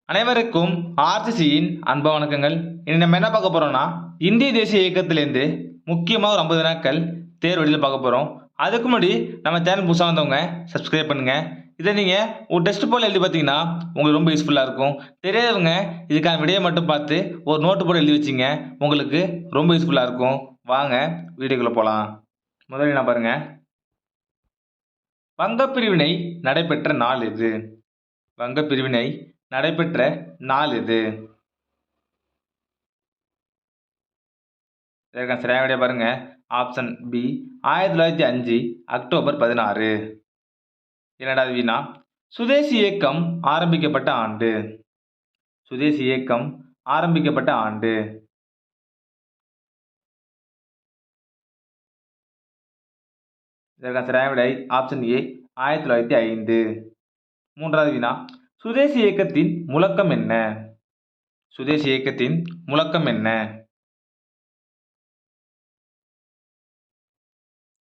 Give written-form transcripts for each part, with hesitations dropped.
அனைவருக்கும் ஆர்சிசியின் அன்பு வணக்கங்கள். இனி நம்ம என்ன பார்க்க போறோம்னா, இந்திய தேசிய இயக்கத்திலேருந்து முக்கியமாக ஒரு 50 வினாக்கள் தேர்வு எழுதி பார்க்க போறோம். அதுக்கு முன்னாடி நம்ம சேனல் புதுசா வந்தவங்க சப்ஸ்கிரைப் பண்ணுங்க. இதை நீங்க ஒரு டெஸ்ட் போல எழுதி பார்த்தீங்கன்னா உங்களுக்கு ரொம்ப யூஸ்ஃபுல்லா இருக்கும். தெரியாதவங்க இதுக்கான விடையை மட்டும் பார்த்து ஒரு நோட்டு போட்டு எழுதி வச்சிங்க, உங்களுக்கு ரொம்ப யூஸ்ஃபுல்லா இருக்கும். வாங்க வீடியோக்குள்ள போலாம். முதல்ல என்ன பாருங்க, வங்கப் பிரிவினை நடைபெற்ற நாள் எது? வங்கப் பிரிவினை நடைபெற்ற நாள் எது? இதற்கான சரியான விடை பாருங்க. Option B 1905 October 16. இரண்டாவது வினா, சுதேசி இயக்கம் ஆரம்பிக்கப்பட்ட ஆண்டு. சுதேசி இயக்கம் ஆரம்பிக்கப்பட்ட ஆண்டு. இதற்கான சரியான விடை ஆப்ஷன் ஏ 1905. மூன்றாவது வினா, சுதேசி இயக்கத்தின் முழக்கம் என்ன? சுதேசி இயக்கத்தின் முழக்கம் என்ன?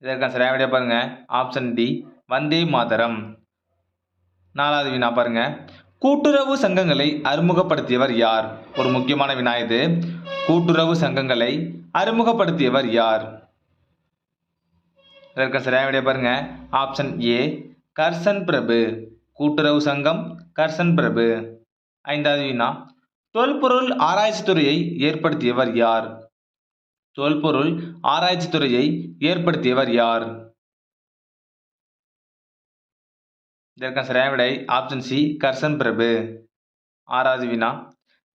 இதற்கான சரியான விடை பாருங்க. Option D Vande Mataram. நாலாவது வினா பாருங்க, கூட்டுறவு சங்கங்களை அறிமுகப்படுத்தியவர் யார்? ஒரு முக்கியமான வினா இது. கூட்டுறவு சங்கங்களை அறிமுகப்படுத்தியவர் யார்? இதற்கான சரியான விடை பாருங்க. ஆப்ஷன் ஏ கர்சன் பிரபு. கூட்டுறவு சங்கம் கர்சன் பிரபு. ஐந்தாவது வினா, தொல்பொருள் ஆராய்ச்சி துறையை ஏற்படுத்தியவர் யார்? தொல்பொருள் ஆராய்ச்சி துறையை ஏற்படுத்தியவர் யார்? இதற்கான சரியான விடை ஆப்ஷன் சி கர்சன் பிரபு. ஆறாவது வினா,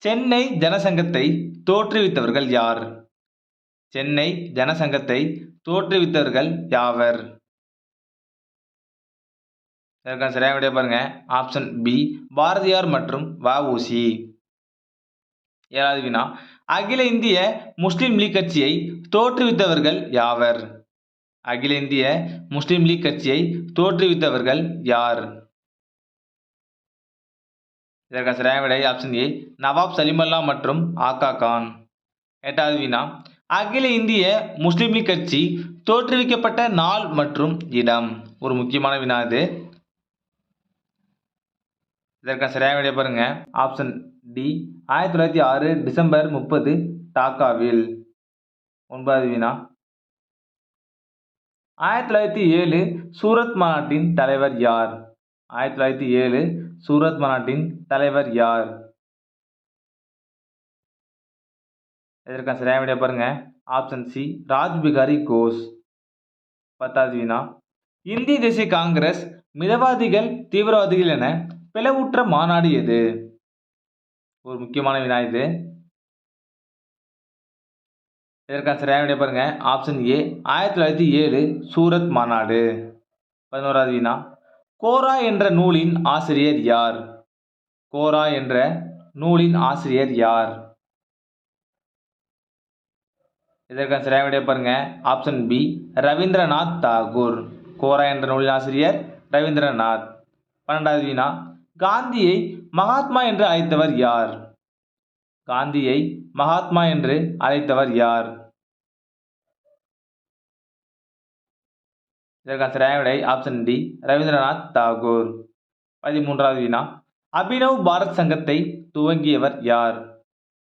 சென்னை ஜனசங்கத்தை தோற்றுவித்தவர்கள் யார்? சென்னை ஜனசங்கத்தை தோற்றுவித்தவர்கள் யாவர்? இதற்கான சரியான விடை பாருங்க. ஆப்ஷன் பி பாரதியார் மற்றும் வ.உ.சி. ஏழாவது வினா, அகில இந்திய முஸ்லிம் லீக் கட்சியை தோற்றுவித்தவர்கள் யாவர்? அகில இந்திய முஸ்லிம் லீக் கட்சியை தோற்றுவித்தவர்கள் யார்? இதற்கான சரியான விடை ஆப்ஷன் ஏ நவாப் சலிமல்லா மற்றும் ஆகா கான். எட்டாவது வினா, அகில இந்திய முஸ்லிம் லீக் கட்சி தோற்றுவிக்கப்பட்ட நாள் மற்றும் இடம். ஒரு முக்கியமான வினா இது. இதற்கான சரியான விடை பாருங்க. ஆப்ஷன் டி 1906 டிசம்பர் 30 டாக்காவில். ஒன்பதாவது வினா, 1907 சூரத் மாநாட்டின் தலைவர் யார்? 1907 சூரத் மாநாட்டின் தலைவர் யார்? இதற்கான சரியான விடை பாருங்க. Option C Rashbehari Ghosh. பத்தாவது வினா, இந்திய தேசிய காங்கிரஸ் மிதவாதிகள் தீவிரவாதிகள் என பிளவுற்ற மாநாடு எது? ஒரு முக்கியமான வினா இது. இதற்கான சரியான விடை பாருங்க. ஆப்ஷன் ஏ 1907 சூரத் மாநாடு. 11வது வினா, கோரா என்ற நூலின் ஆசிரியர் யார்? கோரா என்ற நூலின் ஆசிரியர் யார்? இதற்கான சரியான விடை பாருங்க. Option B Rabindranath Tagore. கோரா என்ற நூலின் ஆசிரியர் ரவீந்திரநாத். 12வது வினா, காந்தியை மகாத்மா என்று அழைத்தவர் யார்? காந்தியை மகாத்மா என்று அழைத்தவர் யார்? இதற்கான சரியான விடை ஆப்ஷன் டி ரவீந்திரநாத் தாகூர். 13வது வினா, அபினவ் பாரத் சங்கத்தை துவங்கியவர் யார்?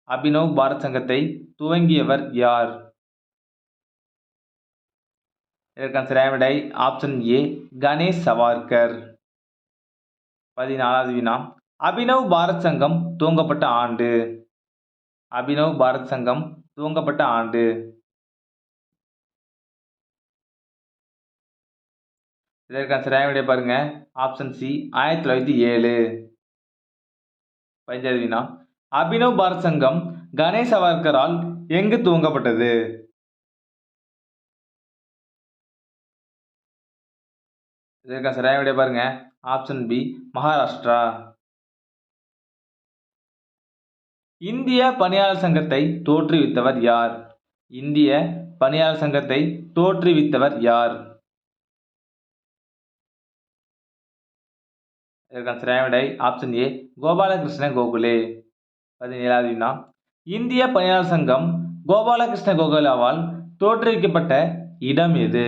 அபினவ் பாரத் சங்கத்தை துவங்கியவர் யார்? இதற்கான சரியான விடை ஆப்ஷன் ஏ கணேஷ் சவார்கர். 14வது வினா, அபினவ் பாரத் சங்கம் துவங்கப்பட்ட ஆண்டு. அபினவ் பாரத் சங்கம் துவங்கப்பட்ட ஆண்டு. இதற்கான சரியான விடை பாருங்க. Option C 1907. 15வது வினா, அபினவ் பாரத் சங்கம் கணேஷ் சவார்கரால் எங்கு துவங்கப்பட்டது? இதற்கான சரியான விடை பாருங்க. Option B Maharashtra. இந்திய பணியாளர் சங்கத்தை தோற்றுவித்தவர் யார்? இந்திய பணியாளர் சங்கத்தை தோற்றுவித்தவர் யார்? இதற்கான சரியான விடை ஆப்ஷன் ஏ கோபாலகிருஷ்ண கோகுலே. 17வது வினா, இந்திய பணியாளர் சங்கம் கோபாலகிருஷ்ண கோகலேவால் தோற்றுவிக்கப்பட்ட இடம் எது?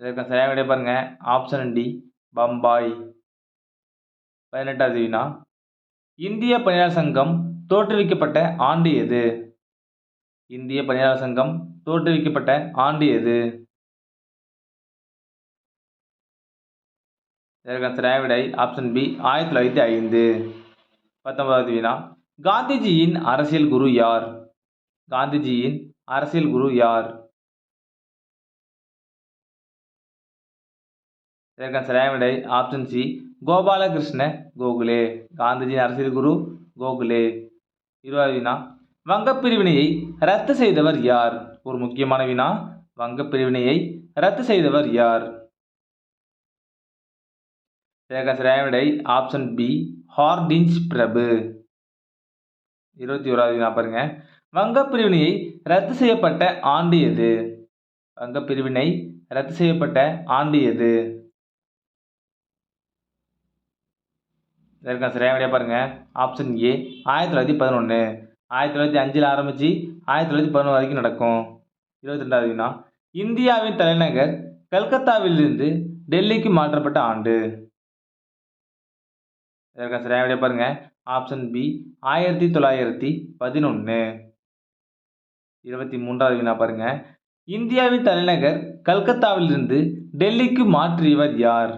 இதற்கான சரியான விடை பாருங்க. Option D Bombay. 18வது வினா இந்திய பணியாளர் சங்கம் தோற்றுவிக்கப்பட்ட ஆண்டு எது? இந்திய பணியாளர் சங்கம் தோற்றுவிக்கப்பட்ட ஆண்டு எது? இதற்கான சரியான விடை ஆப்ஷன் பி 1905. 19வது வினா காந்திஜியின் அரசியல் குரு யார்? காந்திஜியின் அரசியல் குரு யார்? இதற்கான சரியான விடை ஆப்ஷன் சி கோபாலகிருஷ்ண கோகலே. காந்திஜியின் அரசியல் குரு கோகலே. 20வது வினா வங்கப் பிரிவினையை ரத்து செய்தவர் யார்? ஒரு முக்கியமான வினா. வங்கப் பிரிவினையை ரத்து செய்தவர் யார்? இதற்கான சரியான விடை ஆப்ஷன் பி ஹார்டின்ஜ் பிரபு. 21வது வினா பாருங்க. வங்கப் பிரிவினையை ரத்து செய்யப்பட்ட ஆண்டு எது? வங்கப் பிரிவினை ரத்து செய்யப்பட்ட ஆண்டு எது? இதற்கான சரியான விடையா பாருங்க ஆப்ஷன் ஏ 1911. 1905 ஆரம்பிச்சு 1911 வரைக்கும் நடக்கும். 22வது வினா இந்தியாவின் தலைநகர் கல்கத்தாவிலிருந்து டெல்லிக்கு மாற்றப்பட்ட ஆண்டு. இதற்கான சரியான விடையா பாருங்க ஆப்ஷன் பி 1911. 23வது வினா பாருங்க இந்தியாவின் தலைநகர் கல்கத்தாவிலிருந்து டெல்லிக்கு மாற்றியவர் யார்?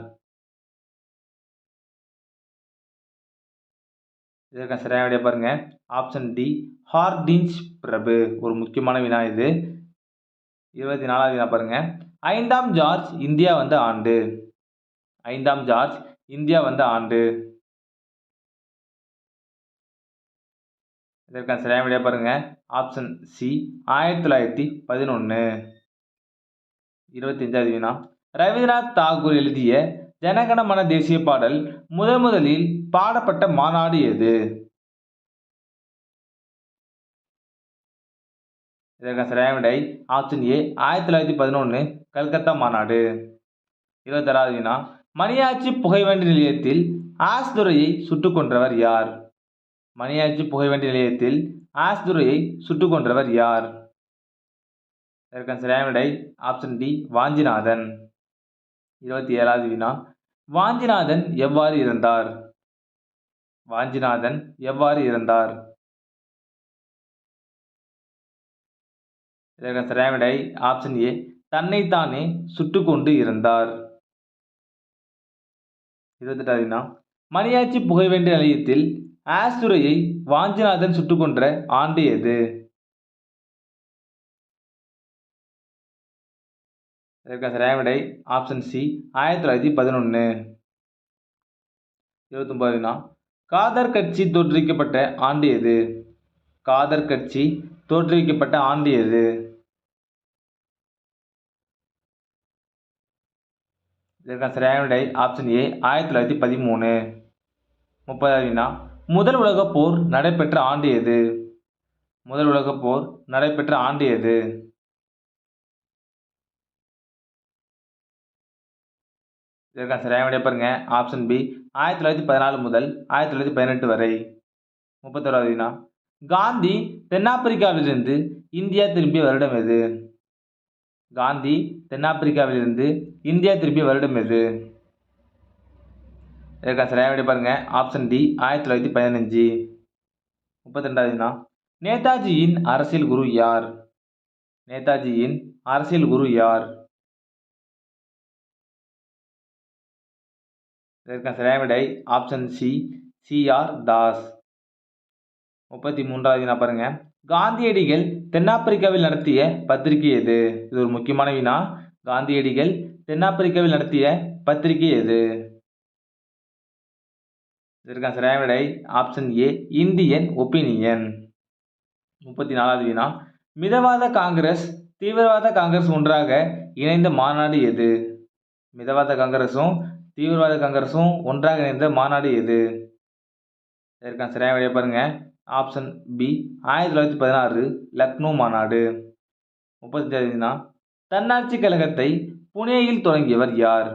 இதற்கான சரியான விடையா பாருங்க ஆப்ஷன் டி ஹார்டின்ஜ் பிரபு. ஒரு முக்கியமான வினா இது. 24வது வினா பாருங்க 5ஆம் ஜார்ஜ் இந்தியா வந்த ஆண்டு. 5ஆம் ஜார்ஜ் இந்தியா வந்த ஆண்டு. இதற்கான சரியான விடையா பாருங்க ஆப்ஷன் சி 1911. 25வது வினா ரவீந்திரநாத் தாகூர் எழுதிய ஜனகணமன தேசிய பாடல் முதலில் பாடப்பட்ட மாநாடு எது? இதற்கான சரியான விடை ஆப்ஷன் ஏ 1911 கல்கத்தா மாநாடு. 26வது வினா மணியாச்சி புகைவண்டி நிலையத்தில் ஆஸ் துரையை சுட்டுக் கொன்றவர் யார்? மணியாச்சி புகைவண்டி நிலையத்தில் ஆஸ் துரையை சுட்டுக் கொன்றவர் யார்? இதற்கான சரியான விடை ஆப்ஷன் டி வாஞ்சிநாதன். 27வது வினா வாஞ்சிநாதன் எவ்வாறு இறந்தார்? வாஞ்சிநாதன் எவ்வாறு இறந்தார்? இதற்கான சரியான விடை ஆப்ஷன் ஏ தன்னைத்தானே சுட்டுக்கொண்டு இறந்தார். 28வது வினா மணியாச்சி புகைவண்டி நிலையத்தில் ஆஸ் துரையை வாஞ்சிநாதன் சுட்டுக் கொன்ற ஆண்டு எது? இதற்கான சரியான விடை ஆப்ஷன் சி 1911. 29வது வினா காதர் கட்சி தோற்றுவிக்கப்பட்ட ஆண்டு எது? காதர் கட்சி தோற்றுவிக்கப்பட்ட ஆண்டு எது? இதற்கான சரியான விடை ஆப்ஷன் ஏ 1913. 30வது வினா முதல் உலகப் போர் நடைபெற்ற ஆண்டு எது? முதல் உலகப் போர் நடைபெற்ற ஆண்டு எது? இதற்கான சரியான விடை பாருங்க ஆப்ஷன் பி 1914 முதல் 1918 வரை. 31வது வினா காந்தி தென்னாப்பிரிக்காவிலிருந்து இந்தியா திரும்பிய வருடம் எது? காந்தி தென்னாப்பிரிக்காவிலிருந்து இந்தியா திரும்பிய வருடம் எது? இதற்கான சரியான விடை பாருங்க ஆப்ஷன் டி 1915. 32வது வினா நேதாஜியின் அரசியல் குரு யார்? நேதாஜியின் அரசியல் குரு யார்? இதற்கான சரியான விடை ஆப்ஷன் சி சி.ஆர். தாஸ். 33வது வினா பாருங்க காந்தியடிகள் தென்னாப்பிரிக்காவில் நடத்திய பத்திரிகை எது? இது ஒரு முக்கியமான வினா. காந்தியடிகள் தென்னாப்பிரிக்காவில் நடத்திய பத்திரிகை எது? இதற்கான சரியான விடை ஆப்ஷன் ஏ இந்தியன் ஒப்பீனியன். 34வது வினா மிதவாத காங்கிரஸ் தீவிரவாத காங்கிரஸ் ஒன்றாக இணைந்த மாநாடு எது? மிதவாத காங்கிரசும் தீவிரவாத காங்கிரசும் ஒன்றாக இணைந்த மாநாடு எது? இதற்கான சரியான விடையை பாருங்க ஆப்ஷன் பி 1916 லக்னோ மாநாடு. 35வது வினா தன்னாட்சி கழகத்தை புனேயில் தொடங்கியவர் யார்?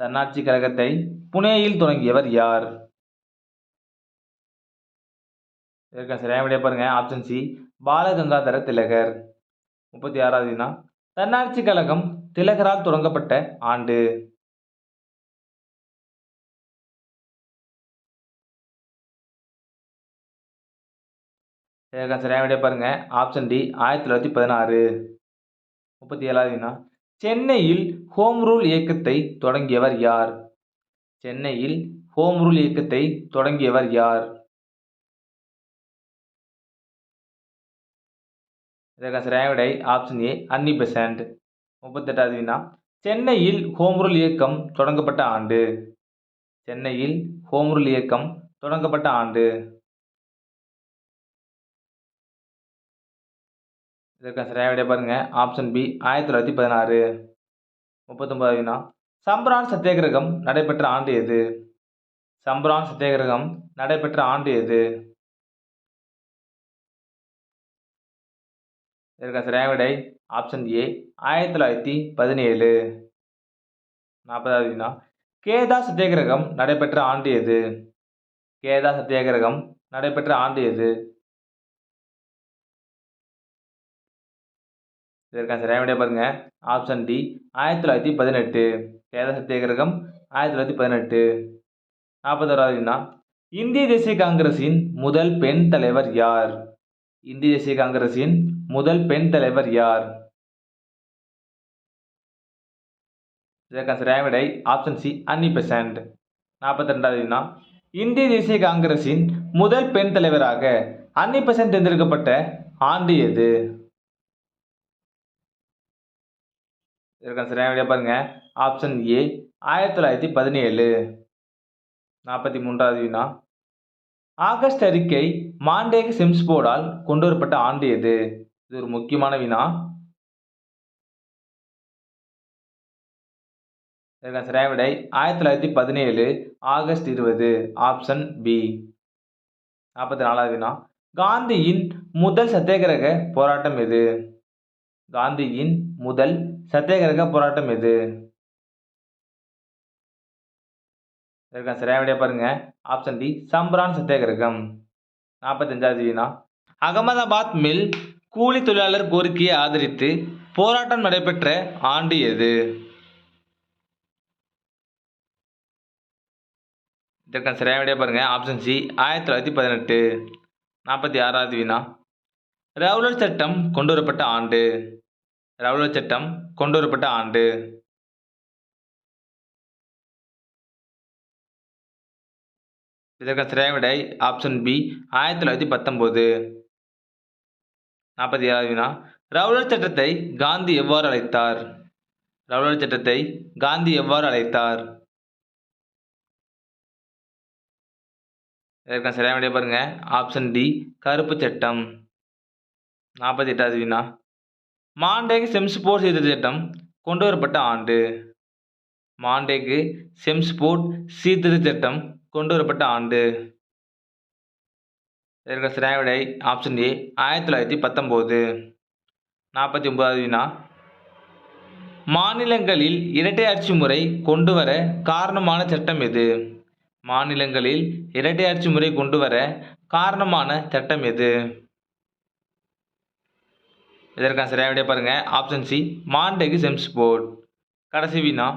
தன்னாட்சி கழகத்தை புனேயில் தொடங்கியவர் யார்? இதற்கான சரியான விடையை பாருங்க ஆப்ஷன் சி பாலகங்காதர திலகர். 36வது வினா தன்னாட்சி கழகம் திலகரால் தொடங்கப்பட்ட ஆண்டு. இதற்கான சரியான விடை பாருங்க. Option D 1916. 37வது வினா. சென்னையில் ஹோம் ரூல் இயக்கத்தை தொடங்கியவர் யார்? சென்னையில் ஹோம் ரூல் இயக்கத்தை தொடங்கியவர் யார்? இதற்கான சரியான விடை ஆப்ஷன் ஏ அன்னி பெசன்ட். 38வது வினா. சென்னையில் ஹோம் ரூல் இயக்கம் தொடங்கப்பட்ட ஆண்டு. சென்னையில் ஹோம் ரூல் இயக்கம் தொடங்கப்பட்ட ஆண்டு. இதற்கான சரியான விடை பாருங்க. Option B 1916. 39வது வினா. சம்பரான் சத்தியாகிரகம் நடைபெற்ற ஆண்டு எது? சம்பரான் சத்தியாகிரகம் நடைபெற்ற ஆண்டு எது? இதற்கான சரியான விடை ஆப்ஷன் ஏ 1917. 40வது வினா. கேதா சத்தியாகிரகம் நடைபெற்ற ஆண்டு எது? கேதா சத்தியாகிரகம் நடைபெற்ற ஆண்டு எது? இதற்கான சரியான விடை பாருங்க. Option D 1918. கேதா சத்தியாகிரகம் 1918. 41வது வினா. இந்திய தேசிய காங்கிரசின் முதல் பெண் தலைவர் யார்? இந்திய தேசிய காங்கிரசின் முதல் பெண் தலைவர் யார்? இதற்கான சரியான விடை ஆப்ஷன் சி அன்னி பெசன்ட். 42வது வினா. இந்திய தேசிய காங்கிரசின் முதல் பெண் தலைவராக அன்னி பெசன்ட் தேர்ந்தெடுக்கப்பட்ட ஆண்டு எது? இதற்கான சரியான விடை பாருங்க. Option A 1917. 43வது வினா. ஆகஸ்ட் அறிக்கை மாண்டேக் செம்ஸ்போர்டால் கொண்டு வரப்பட்ட ஆண்டு எது? இது ஒரு முக்கியமான வினா. இதற்கான சரியான விடை 1917 ஆகஸ்ட் 20. Option B. 44வது வினா. காந்தியின் முதல் சத்தியாகிரக போராட்டம் எது? காந்தியின் முதல் சத்தியாகிரக போராட்டம் எது? இதற்கான சரியான விடை பாருங்க. ஆப்ஷன் டி சம்பரான் சத்தியாகிரகம். 45வது வினா. அகமதாபாத் மில் கூலி தொழிலாளர் கோரிக்கையை ஆதரித்து போராட்டம் நடைபெற்ற ஆண்டு எது? இதற்கான சரியான விடை பாருங்க. Option C 1918. 46வது வினா. ரவுலட் சட்டம் கொண்டு வரப்பட்ட ஆண்டு. ரவுலட் சட்டம் கொண்டு வரப்பட்ட ஆண்டு. இதற்கான சரியான விடை ஆப்ஷன் பி 1919. 47வது வினா. ரவுலட் சட்டத்தை காந்தி எவ்வாறு அழைத்தார்? ரவுலட் சட்டத்தை காந்தி எவ்வாறு அழைத்தார்? இதற்கான சரியான விடை பாருங்க. ஆப்ஷன் டி கருப்பு சட்டம். 48வது வினா. மாண்டேக் செம்ஸ்போர்ட் சீர்திருத்த சட்டம் கொண்டு வரப்பட்ட ஆண்டு. மாண்டேக் செம்ஸ்போர்ட் சீர்திருத்த சட்டம் கொண்டு வரப்பட்ட ஆண்டு. இதற்கான சரியான விடை ஆப்ஷன் ஏ 1919. 49வது வினா. மாநிலங்களில் இரட்டை ஆட்சி முறை கொண்டு வர காரணமான சட்டம் எது? மாநிலங்களில் இரட்டை ஆட்சி முறை கொண்டு வர காரணமான சட்டம் எது? இதற்கான சரியான விடை பாருங்க. Option C Montek Chelmsford. கடைசி வினா.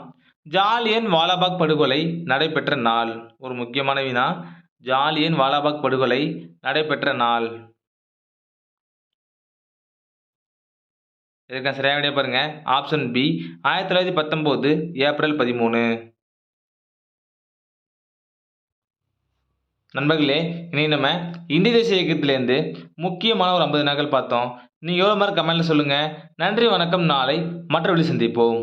ஜாலியன் வாலாபாக் படுகொலை நடைபெற்ற நாள். ஒரு முக்கியமான வினா. ஜாலியன் வாலாபாக் படுகொலை நடைபெற்ற நாள். இதற்கான சரியான விடை பாருங்க. Option B 1919 April 13. நண்பர்களே, இனி நம்ம இந்திய தேசிய இயக்கத்திலேருந்து முக்கியமான ஒரு 50 வினாக்கள் பார்த்தோம். நீங்கள் எவ்வளோ மார்க் கமெண்ட்ல சொல்லுங்கள். நன்றி, வணக்கம். நாளை மற்ற வழி சந்திப்போம்.